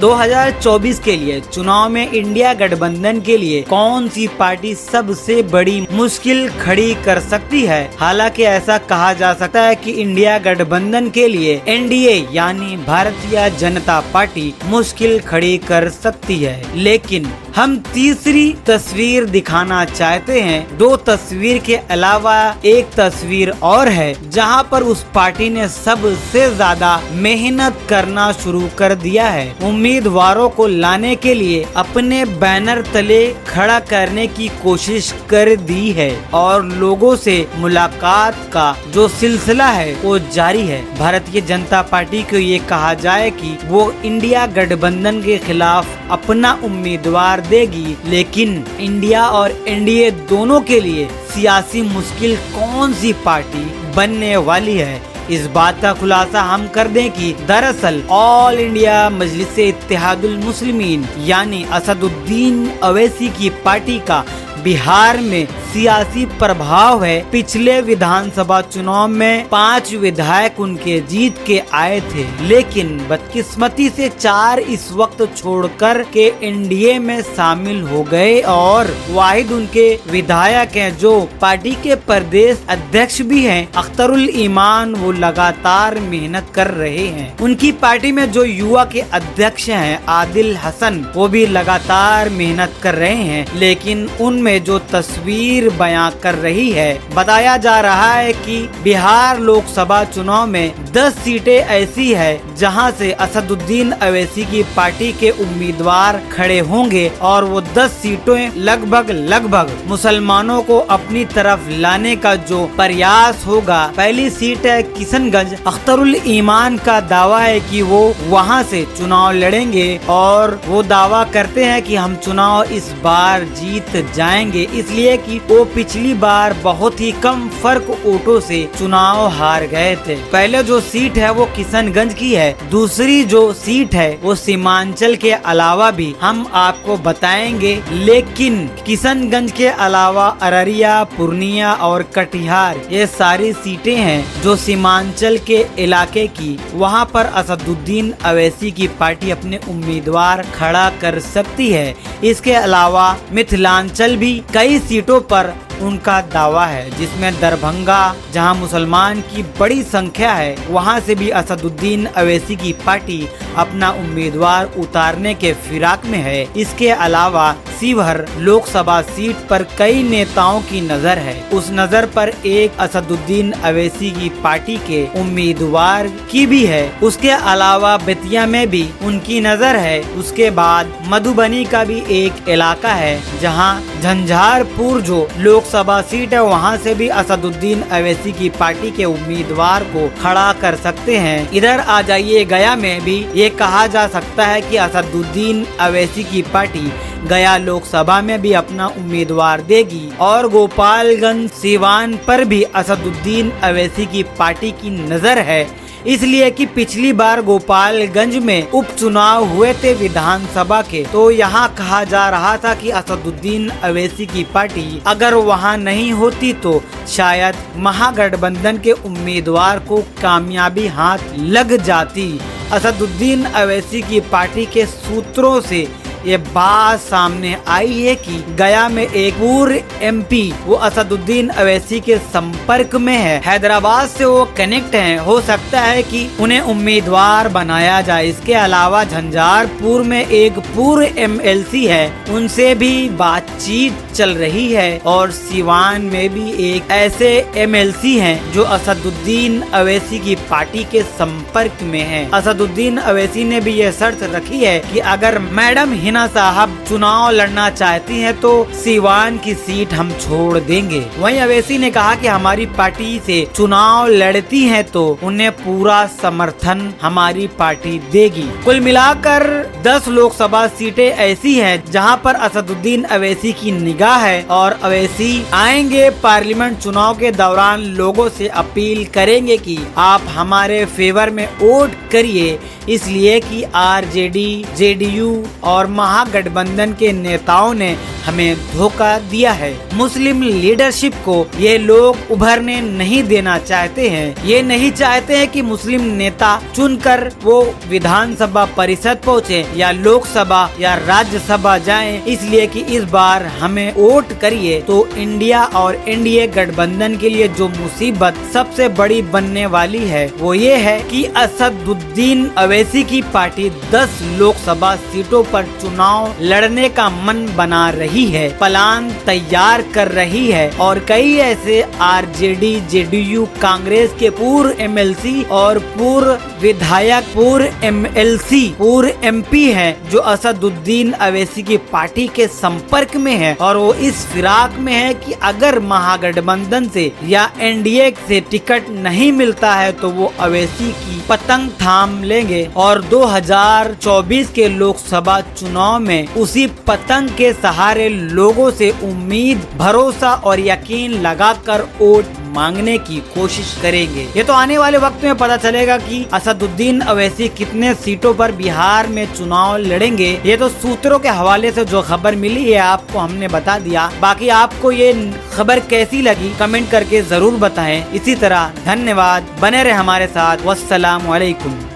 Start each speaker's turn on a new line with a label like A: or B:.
A: 2024 के लिए चुनाव में इंडिया गठबंधन के लिए कौन सी पार्टी सबसे बड़ी मुश्किल खड़ी कर सकती है? हालांकि ऐसा कहा जा सकता है कि इंडिया गठबंधन के लिए एनडीए यानी भारतीय जनता पार्टी मुश्किल खड़ी कर सकती है, लेकिन हम तीसरी तस्वीर दिखाना चाहते हैं। दो तस्वीर के अलावा एक तस्वीर और है जहां पर उस पार्टी ने सबसे ज्यादा मेहनत करना शुरू कर दिया है। उम्मीदवारों को लाने के लिए अपने बैनर तले खड़ा करने की कोशिश कर दी है और लोगों से मुलाकात का जो सिलसिला है वो जारी है। भारतीय जनता पार्टी को ये कहा जाए कि वो इंडिया गठबंधन के खिलाफ अपना उम्मीदवार देगी, लेकिन इंडिया और एनडीए दोनों के लिए सियासी मुश्किल कौन सी पार्टी बनने वाली है, इस बात का खुलासा हम कर दें कि दरअसल ऑल इंडिया मजलिस-ए इत्तेहादुल मुस्लिमीन यानी असदुद्दीन अवैसी की पार्टी का बिहार में सियासी प्रभाव है। पिछले विधानसभा चुनाव में 5 विधायक उनके जीत के आए थे, लेकिन बदकिस्मती से 4 इस वक्त छोड़कर के एनडीए में शामिल हो गए और वाहिद उनके विधायक हैं जो पार्टी के प्रदेश अध्यक्ष भी हैं, अख्तरुल ईमान। वो लगातार मेहनत कर रहे हैं। उनकी पार्टी में जो युवा के अध्यक्ष हैं आदिल हसन, वो भी लगातार मेहनत कर रहे हैं, लेकिन उनमें जो तस्वीर बयां कर रही है, बताया जा रहा है कि बिहार लोकसभा चुनाव में 10 सीटें ऐसी है जहां से असदुद्दीन अवैसी की पार्टी के उम्मीदवार खड़े होंगे और वो 10 सीटें लगभग मुसलमानों को अपनी तरफ लाने का जो प्रयास होगा। पहली सीट है किशनगंज। अख्तरुल ईमान का दावा है कि वो वहां से चुनाव लड़ेंगे और वो दावा करते हैं कि हम चुनाव इस बार जीत जाएंगे, इसलिए कि वो पिछली बार बहुत ही कम फर्क वोटों से चुनाव हार गए थे। पहले जो सीट है वो किशनगंज की है, दूसरी जो सीट है वो सीमांचल के अलावा भी हम आपको बताएंगे, लेकिन किशनगंज के अलावा अररिया, पूर्णिया और कटिहार ये सारी सीटें हैं जो सीमांचल के इलाके की, वहां पर असदुद्दीन अवैसी की पार्टी अपने उम्मीदवार खड़ा कर सकती है। इसके अलावा मिथिलांचल भी कई सीटों पर उनका दावा है, जिसमें दरभंगा जहां मुसलमान की बड़ी संख्या है, वहां से भी असदुद्दीन अवैसी की पार्टी अपना उम्मीदवार उतारने के फिराक में है। इसके अलावा शिवहर लोकसभा सीट पर कई नेताओं की नजर है। उस नजर पर एक असदुद्दीन अवैसी की पार्टी के उम्मीदवार की भी है। उसके अलावा बेतिया में भी उनकी नजर है। उसके बाद मधुबनी का भी एक इलाका है जहां झंझारपुर जो लोकसभा सीट है, वहां से भी असदुद्दीन अवैसी की पार्टी के उम्मीदवार को खड़ा कर सकते हैं। इधर आ जाइए, गया में भी ये कहा जा सकता है कि असदुद्दीन अवैसी की पार्टी गया लोकसभा में भी अपना उम्मीदवार देगी और गोपालगंज सीवान पर भी असदुद्दीन अवैसी की पार्टी की नजर है, इसलिए कि पिछली बार गोपालगंज में उपचुनाव हुए थे विधानसभा के, तो यहाँ कहा जा रहा था कि असदुद्दीन अवैसी की पार्टी अगर वहाँ नहीं होती तो शायद महागठबंधन के उम्मीदवार को कामयाबी हाथ लग जाती। असदुद्दीन अवैसी की पार्टी के सूत्रों से ये बात सामने आई है कि गया में एक पूर्व एमपी वो असदुद्दीन अवैसी के संपर्क में है, हैदराबाद से वो कनेक्ट हैं, हो सकता है कि उन्हें उम्मीदवार बनाया जाए। इसके अलावा झंझारपुर में एक पूर्व एमएलसी है, उनसे भी बातचीत चल रही है और सिवान में भी एक ऐसे एमएलसी हैं जो असदुद्दीन अवैसी की पार्टी के संपर्क में हैं। असदुद्दीन अवैसी ने भी ये शर्त रखी है कि अगर मैडम हिना साहब चुनाव लड़ना चाहती हैं तो सिवान की सीट हम छोड़ देंगे। वहीं अवैसी ने कहा कि हमारी पार्टी से चुनाव लड़ती हैं तो उन्हें पूरा समर्थन हमारी पार्टी देगी। कुल मिलाकर 10 लोकसभा सीटें ऐसी हैं जहां पर असदुद्दीन अवैसी की निगाह है और अवैसी आएंगे पार्लियामेंट चुनाव के दौरान लोगों से अपील करेंगे कि आप हमारे फेवर में वोट करिए, इसलिए कि आरजेडी, जेडीयू और महागठबंधन के नेताओं ने हमें धोखा दिया है। मुस्लिम लीडरशिप को ये लोग उभरने नहीं देना चाहते हैं। ये नहीं चाहते हैं कि मुस्लिम नेता चुनकर वो विधानसभा परिषद पहुँचे, या लोकसभा या राज्यसभा जाएं, इसलिए कि इस बार हमें वोट करिए। तो इंडिया और एनडीए गठबंधन के लिए जो मुसीबत सबसे बड़ी बनने वाली है वो ये है कि असदुद्दीन अवैसी की पार्टी 10 लोकसभा सीटों पर चुनाव लड़ने का मन बना रही है, प्लान तैयार कर रही है और कई ऐसे आरजेडी, जेडीयू, कांग्रेस के पूर्व एमएलसी और पूर्व विधायक, पूर्व एमएलसी, पूर्व एमपी हैं जो असदुद्दीन अवैसी की पार्टी के संपर्क में है और वो इस फिराक में है कि अगर महागठबंधन से या एनडीए से टिकट नहीं मिलता है तो वो अवैसी की पतंग थाम लेंगे और 2024 के लोकसभा चुनाव में उसी पतंग के सहारे लोगों से उम्मीद, भरोसा और यकीन लगाकर वोट मांगने की कोशिश करेंगे। ये तो आने वाले वक्त में पता चलेगा कि असदुद्दीन अवैसी कितने सीटों पर बिहार में चुनाव लड़ेंगे। ये तो सूत्रों के हवाले से जो खबर मिली है आपको हमने बता दिया। बाकी आपको ये खबर कैसी लगी कमेंट करके जरूर बताएं। इसी तरह धन्यवाद, बने रहे हमारे साथ। वस्सलाम वालेकुम।